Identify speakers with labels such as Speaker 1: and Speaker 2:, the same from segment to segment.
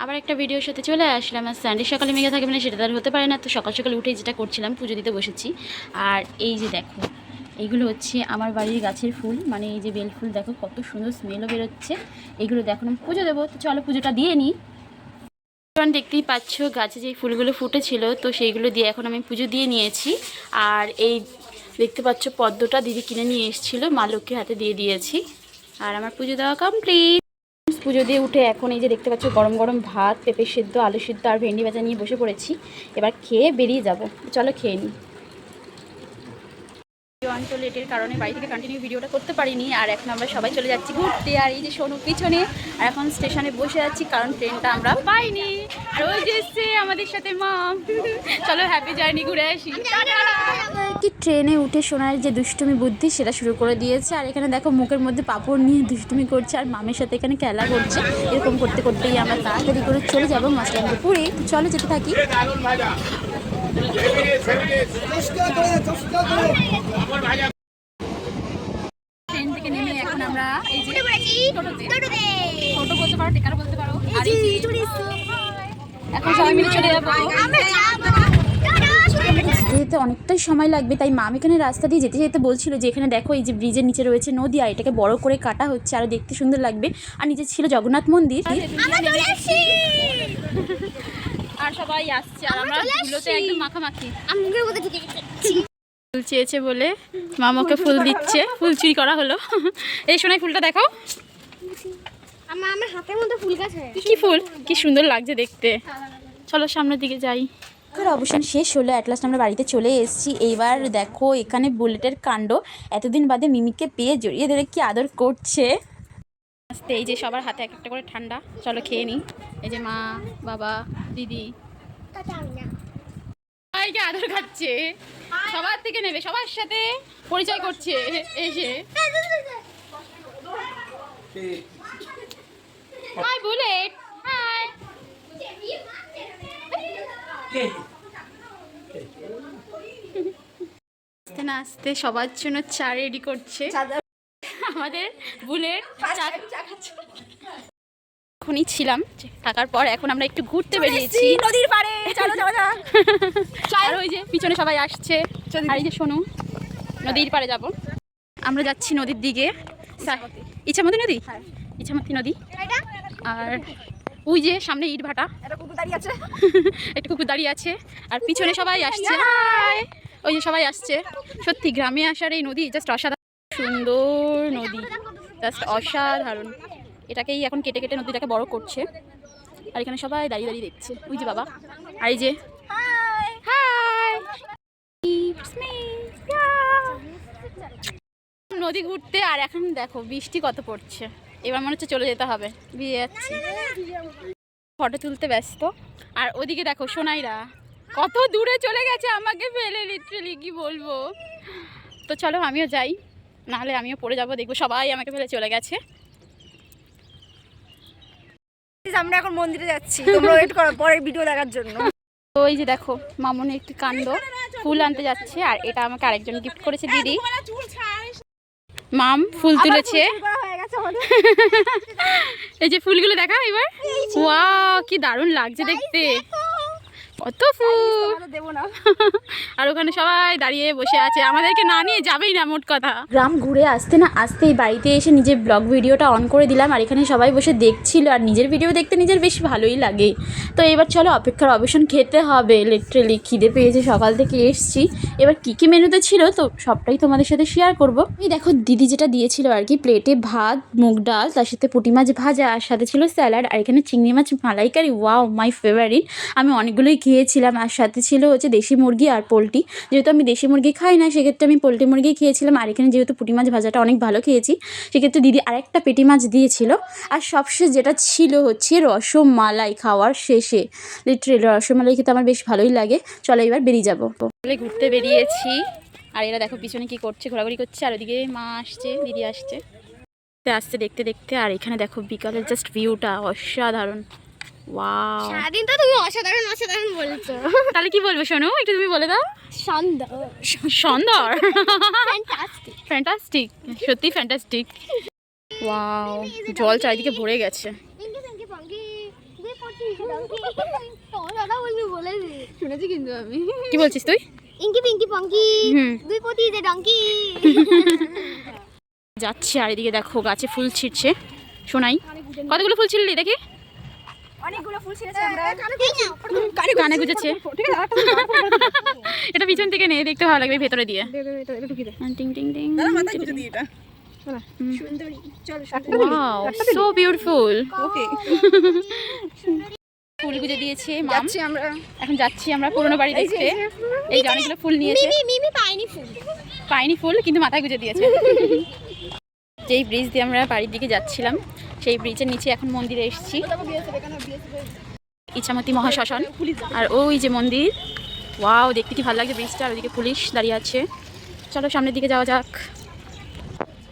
Speaker 1: আবার একটা ভিডিওর সাথে চলে আসলাম। আর সানডে সকালে মেঘা থাকবে না সেটা তার হতে পারে না। তো সকাল সকাল উঠে যেটা করছিলাম, পুজো দিতে বসেছি। আর এই যে দেখো, এইগুলো হচ্ছে আমার বাড়ির গাছের ফুল, মানে এই যে বেল ফুল, দেখো কত সুন্দর স্মেলও বেরোচ্ছে। এগুলো দেখো আমি পুজো দেবো, তো চলো পুজোটা দিয়ে নিই। দেখতেই পাচ্ছ গাছে যে ফুলগুলো ফুটেছিল, তো সেইগুলো দিয়ে এখন আমি পুজো দিয়ে নিয়েছি। আর এই দেখতে পাচ্ছ পদ্মটা দিদি কিনে নিয়ে এসেছিলো, মা লক্ষ্মীর হাতে দিয়ে দিয়েছি। আর আমার পুজো দেওয়া কমপ্লিট। পুজো দিয়ে উঠে এখন এই যে দেখতে পাচ্ছ গরম গরম ভাত, পেঁপে সিদ্ধ, আলু সিদ্ধ আর ভেন্ডি ভাজা নিয়ে বসে পড়েছি। এবার খেয়ে বেরিয়ে যাব, চলো খেয়ে নিই। তো লেটের কারণে বাড়ি থেকে কন্টিনিউ ভিডিওটা করতে পারিনি। আর এখন আমরা সবাই চলে যাচ্ছি ঘুরতে। আর এই যে সোনু পিছনে, আর এখন স্টেশনে বসে আছি কারণ ট্রেনটা আমরা পাইনি। আর ওই যে এসছে আমাদের সাথে মাম। চলো হ্যাপি জার্নি, ঘুরে আসি। কি ট্রেনে উঠে সোনার যে দুষ্টুমি বুদ্ধি সেটা শুরু করে দিয়েছে। আর এখানে দেখো মুখের মধ্যে পাঁপড় নিয়ে দুষ্টুমি করছে, আর মামের সাথে এখানে খেলা করছে। এরকম করতে করতেই আমরা তাড়াতাড়ি করে চলে যাবো মসলামপুরে। তো চলো যেতে থাকি। ট্রেন থেকে নেমে এখন আমরা এই যে টোটো বলতে পারো, টেকার বলতে পারো, এখন সবাই মিলে চলে যাবো। যেতে অনেকটাই সময় লাগবে, তাই মাম এখানে রাস্তা দিয়ে যেতে যেতে বলছিল যে এখানে দেখো এই যে ব্রিজের নিচে রয়েছে নদী, আর এটাকে বড় করে কাটা হচ্ছে, আরো দেখতে সুন্দর লাগবে। আর নিচে ছিল জগন্নাথ মন্দির। আর সবাই আসছে, আর আমরা ফুলতে একদম মাখামাখি। ফুল চেয়েছে বলে মামাকে ফুল দিচ্ছে, ফুল চুরি করা হলো। এই শোনাই ফুলটা দেখো,
Speaker 2: আমার হাতের মধ্যে ফুল গাছ।
Speaker 1: কি ফুল, কি সুন্দর লাগছে দেখতে। চলো সামনের দিকে যাই। অবসান শেষ হলো, অ্যাট লাস্ট আমরা বাড়িতে চলে এসেছি। এইবার দেখো এখানে বুলেটের কাণ্ড, এতদিন বাদে মিমিকে পেয়ে জড়িয়ে ধরে কি আদর করছে। আস্তে এই যে সবার হাতে এক একটা করে ঠান্ডা, চলো খেয়ে নিই। এই যে মা, বাবা, দিদি সবাইকে আদর খাচ্ছে, সবার থেকে নেবে, সবার সাথে পরিচয় করছে এসে। Hi Bullet, hi. আস্তে না আস্তে সবার জন্য চা রেডি করছে আমাদের বুলেট। এখনই ছিলাম থাকার পর এখন আমরা একটু ঘুরতে বেরিয়েছি নদীর পাড়ে। চলো চলো চলো। আর ওই যে পিছনে সবাই আসছে, আর এই যে শোনো নদীর পাড়ে যাব। আমরা যাচ্ছি নদীর দিকে, ইছামতি নদী, ইছামতি নদী। আর ওই যে সামনে ইট ভাটা, একটা কুকুর দাঁড়িয়ে আছে, আর পিছনে সবাই আসছে। ওই যে সবাই আসছে। সত্যি গ্রামে আসার এই নদী জাস্ট অসাধারণ সুন্দর নদী, জাস্ট অসাধারণ। এটাকেই এখন কেটে কেটে নদীটাকে বড় করছে, আর এখানে সবাই দাঁড়িয়ে দাঁড়িয়ে দেখছে। ওই যে বাবা, আর এই যে নদী ঘুরতে। আর এখন দেখো বৃষ্টি কত পড়ছে, এবার মনে হচ্ছে চলে যেতে হবে, বিয়ে যাচ্ছি। ফটো তুলতে ব্যস্ত। আর ওদিকে দেখো সোনাইরা কত দূরে চলে গেছে আমাকে ফেলে, লিটারালি কি বলবো। তো চলো আমিও যাই, নাহলে আমিও পড়ে যাবো। দেখবো সবাই আমাকে ফেলে চলে গেছে।
Speaker 2: আমরা এখন মন্দিরে যাচ্ছি, তোমরা ওয়েট করো পরের ভিডিও দেখার জন্য।
Speaker 1: তো এই যে দেখো মামনের একটি কাণ্ড, ফুল আনতে যাচ্ছে। আর এটা আমাকে আরেকজন গিফট করেছে দিদি। মাম ফুল তুলেছে। এই যে ফুলগুলো দেখা এবার, ওয়াও কি দারুণ লাগছে দেখতে, কত ফুল। আর ওখানে সবাই দাঁড়িয়ে বসে আছে, আমাদেরকে না নিয়ে যাবেই না মোট কথা। গ্রাম ঘুরে আসতে না আসতেই বাড়িতে এসে নিজের ব্লগ ভিডিওটা অন করে দিলাম, আর এখানে সবাই বসে দেখছিল। আর নিজের ভিডিও দেখতে নিজের বেশ ভালোই লাগে। তো এবার চলো অপেক্ষার অবসান খেতে হবে, লিটারালি খিদে পেয়েছে, সকাল থেকে এসছি। এবার কী কী মেনুতে ছিল তো সবটাই তোমাদের সাথে শেয়ার করব। এই দেখো দিদি যেটা দিয়েছিল আর কি, প্লেটে ভাত, মুগ ডাল, তার সাথে পুঁটি মাছ ভাজা, আর সাথে ছিল স্যালাড, আর এখানে চিংড়ি মাছ মালাইকারি। ওয়াও মাই ফেভারিট, আমি অনেকগুলোই খেয়েছিলাম। আর সাথে ছিল হচ্ছে দেশি মুরগি আর পোলট্রি, যেহেতু আমি দেশি মুরগি খাই না সেক্ষেত্রে আমি পোলট্রি মুরগি খেয়েছিলাম। আর এখানে যেহেতু পুঁটি মাছ ভাজাটা অনেক ভালো খেয়েছি সেক্ষেত্রে দিদি আরেকটা পেটি মাছ দিয়েছিল। আর সবশেষ যেটা ছিল হচ্ছে রসমালাই, খাওয়ার শেষে লিটারেলি রসমালাই খেতে আমার বেশ ভালোই লাগে। চলো এবার বেরিয়ে যাবো, ঘুরতে বেরিয়েছি। আর এরা দেখো পিছনে কি করছে, ঘোরাঘুরি করছে। আর ওদিকে মা আসছে, দিদি আসছে, আসছে দেখতে দেখতে। আর এখানে দেখো বিকালের জাস্ট ভিউটা অসাধারণ। ওয়াও,
Speaker 2: সারাদিন তো তুমি অসাধারণ অসাধারণ বলছো,
Speaker 1: তাহলে কি বলবো শোনো, একটু তুমি বলে দাও।
Speaker 2: সুন্দর
Speaker 1: সুন্দর,
Speaker 2: ফ্যান্টাস্টিক
Speaker 1: ফ্যান্টাস্টিক, সত্যি ফ্যান্টাস্টিক। ওয়াও, জল চারিদিকে ভরে গেছে।
Speaker 3: তোমার কথা বলবি বলে দে।
Speaker 2: শুনেছি কিন্তু আমি।
Speaker 1: কি বলছিস তুই?
Speaker 3: ইঙ্কি পিঙ্কি পঙ্কি
Speaker 1: হুম।
Speaker 3: দুই পতি যে ডঙ্কি।
Speaker 1: যাচ্ছি আর এদিকে দেখো গাছে ফুল ছিটছে। শোনাই কতগুলো ফুল ছিললি দেখি?
Speaker 2: অনেকগুলো ফুল ছিঁড়েছি আমরা।
Speaker 1: কানে গুজেছে। এটা পিছন থেকে নিয়ে দেখতে ভালো লাগবে ভেতরে দিয়ে। টিং টিং টিং।
Speaker 2: সুন্দরী চলো
Speaker 1: ওয়াও সো বিউটিফুল।
Speaker 2: ওকে
Speaker 1: ফুল গুজে দিয়েছে মাম।
Speaker 2: যাচ্ছি আমরা।
Speaker 1: এখন যাচ্ছি আমরা পুরনো বাড়ি দেখতে। এই যে অনেকগুলো ফুল নিয়েছে।
Speaker 3: মিমি পাইনি ফুল।
Speaker 1: পাইনি ফুল কিন্তু মাথায় গুজে দিয়েছে। যেই ব্রিজ দিয়ে আমরা বাড়ির দিকে যাচ্ছিলাম সেই ব্রিজের নিচে এখন মন্দিরে এসেছি। ইছামতি মহাশ্মশান আর ওই যে মন্দির। ওয়াও দেখতে কি ভালো লাগছে ব্রিজটা। আর ওইদিকে পুলিশ দাঁড়িয়ে আছে। চলো সামনের দিকে যাওয়া যাক।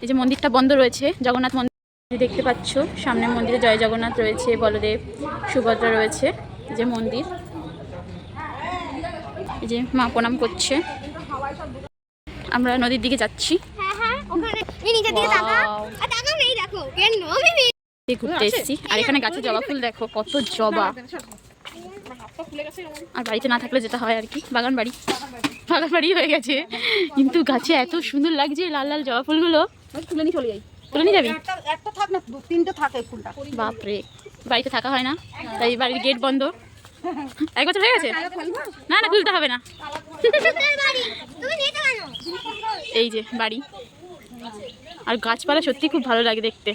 Speaker 1: এই যে মন্দিরটা বন্ধ রয়েছে, জগন্নাথ মন্দির দেখতে পাচ্ছ। সামনের মন্দিরে জয় জগন্নাথ রয়েছে, বলদেব সুভদ্রা রয়েছে। এই যে মন্দির, এই যে মা প্রণাম করছে। আমরা নদীর দিকে যাচ্ছি।
Speaker 3: হ্যাঁ হ্যাঁ ওখানে এই নিচের দিকে তাকা।
Speaker 1: Wow.
Speaker 3: আর তাকাও নেই দেখো কেন আমি
Speaker 1: ঘুরতে এসেছি। আর এখানে গাছে জবা ফুল দেখো কত জবা। আর বাড়িতে না থাকলে যেটা হয় আর কি, বাগান বাড়ি হয়ে গেছে। কিন্তু গাছে এত সুন্দর লাগছে লাল লাল জবা ফুলগুলো।
Speaker 2: তুলে নিয়ে চলে যাই।
Speaker 1: তুলে নিয়ে যাবি?
Speaker 2: একটা থাক না, তিনটে থাকে ফুলটা।
Speaker 1: বাপরে, বাড়িতে থাকা হয় না তাই বাড়ির গেট বন্ধ। এক বছর হয়ে গেছে। না না খুলতে হবে না।
Speaker 3: বাড়ি তুমি নিতে পারো।
Speaker 1: এই যে বাড়ি। আর গাছপালা সত্যি খুব ভালো লাগে দেখতে।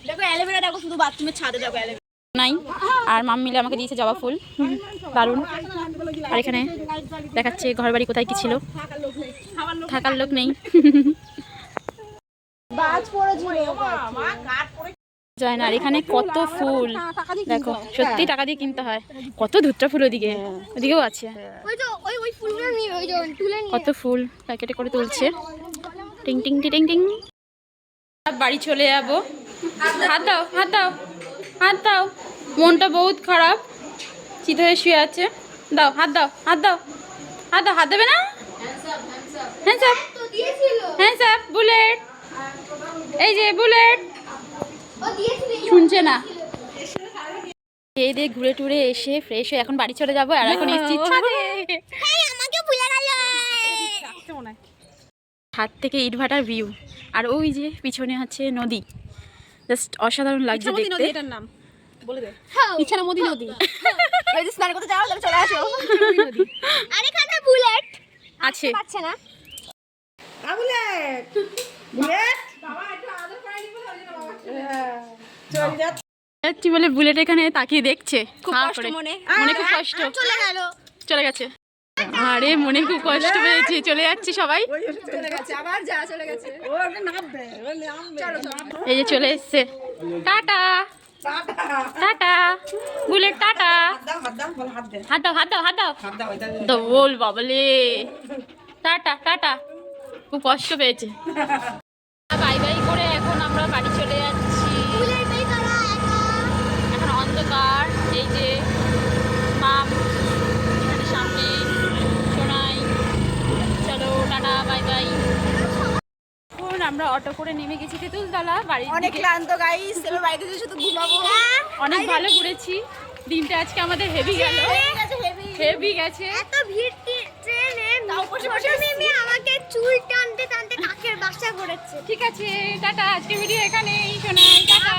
Speaker 2: দেখো অ্যালোভেরা, দেখো শুধু বাথরুমের ছাদে দেখো অ্যালোভেরা
Speaker 1: নাই। আর মাম মিলে আমাকে দিয়েছে জবা ফুল, দারুণ। আর এখানে দেখাচ্ছে ঘর বাড়ি কোথায় কি ছিল, থাকার লোক নেই।
Speaker 2: গাছ পড়েছিল।
Speaker 1: যায় না। আর এখানে কত ফুল দেখো, সত্যি টাকা দিয়ে কিনতে হয়। কত ধুত্রা ফুল ওদিকে, ওদিকেও আছে।
Speaker 3: ওই তো ওই ফুলগুলো নিয়ে ওই যে তুলে নিয়ে
Speaker 1: কত ফুল প্যাকেটে করে তুলছে। টিং টিং টিং টিং। বাড়ি চলে যাবো। হাত দাও হাত দাও হাত দাও। মনটা বহুত খারাপ, চিত হয়ে শুয়ে আছে। দাও হাত দাও হাত দাও হাত দাও। হাত দেবে না? হ্যান্ডস আপ
Speaker 3: তো দিয়েছিল।
Speaker 1: Hands up. বুলেট, এই যে বুলেট।
Speaker 3: ও দিয়েছিল।
Speaker 1: শুনছে না। এই দিয়ে ঘুরে টুরে এসে ফ্রেশ হয়ে এখন বাড়ি চলে যাবো। আর এখন এসেছি ছাদে।
Speaker 3: এই আমাকে ভুলে গেল।
Speaker 1: ছাদ থেকে ইটভাটার ভিউ। আর ওই যে পিছনে আছে নদী, জাস্ট অসাধারণ লাগছে দেখতে।
Speaker 2: এটার নাম বলে দে।
Speaker 3: হ্যাঁ
Speaker 2: ইচ্ছানা মোদি নদী। এই যে স্নান করতে যাও, তাহলে চলে আসো।
Speaker 3: আর এখানে বুলেট
Speaker 1: আছে।
Speaker 3: পাচ্ছে না।
Speaker 2: বুলেট বুলেট বাবা একটু আদর করে নিবো চল যা।
Speaker 1: যাচ্ছি বলে বুলেট এখানে তাকিয়ে দেখছে।
Speaker 2: খুব
Speaker 1: হা
Speaker 2: কষ্ট
Speaker 1: করে।
Speaker 2: মনে।
Speaker 1: মনে খুব কষ্ট।
Speaker 3: চলে গেল।
Speaker 1: চলে গেছে। আরে মনে খুব কষ্ট পেয়েছে। চলে যাচ্ছি সবাই।
Speaker 2: চলে গেছে, আবার যা চলে গেছে। ও ওটা নামবে, ও নামবে। চলো চলো।
Speaker 1: এই যে চলে এসছে। Tata tata bullet tata. হাত দাও হাত দাও হাত দাও। তো বল বাবলে। Tata tata. খুব কষ্ট পেয়েছে। বাই বাই করে এখন আমরা বাড়ি চলে যাচ্ছি।
Speaker 3: বুলেটই তারা একা।
Speaker 1: এখন অন্ধকার। এই যে মাম এখানে সামনে, শোনাই। চলো টাটা বাই বাই। এখন আমরা অটো করে নেমে গেছি তেঁতুলতলা বাড়ির
Speaker 2: অনেক
Speaker 1: দিকে।
Speaker 2: ক্লান্ত গাইস, এবার বাড়িতে যেয়ে শুধু ঘুমাবো।
Speaker 1: অনেক ভালো ঘুরেছি। দিনটা আজকে আমাদের হেভি গেল, হেভি গেছে।
Speaker 3: এত ভিড় ট্রেনে ছোট মিমি আমাকে চুল টানতে টানতে কাকের বাসা করেছে।
Speaker 1: ঠিক আছে টাটা। আজকে ভিডিও এখানেই। শোনাই টাটা।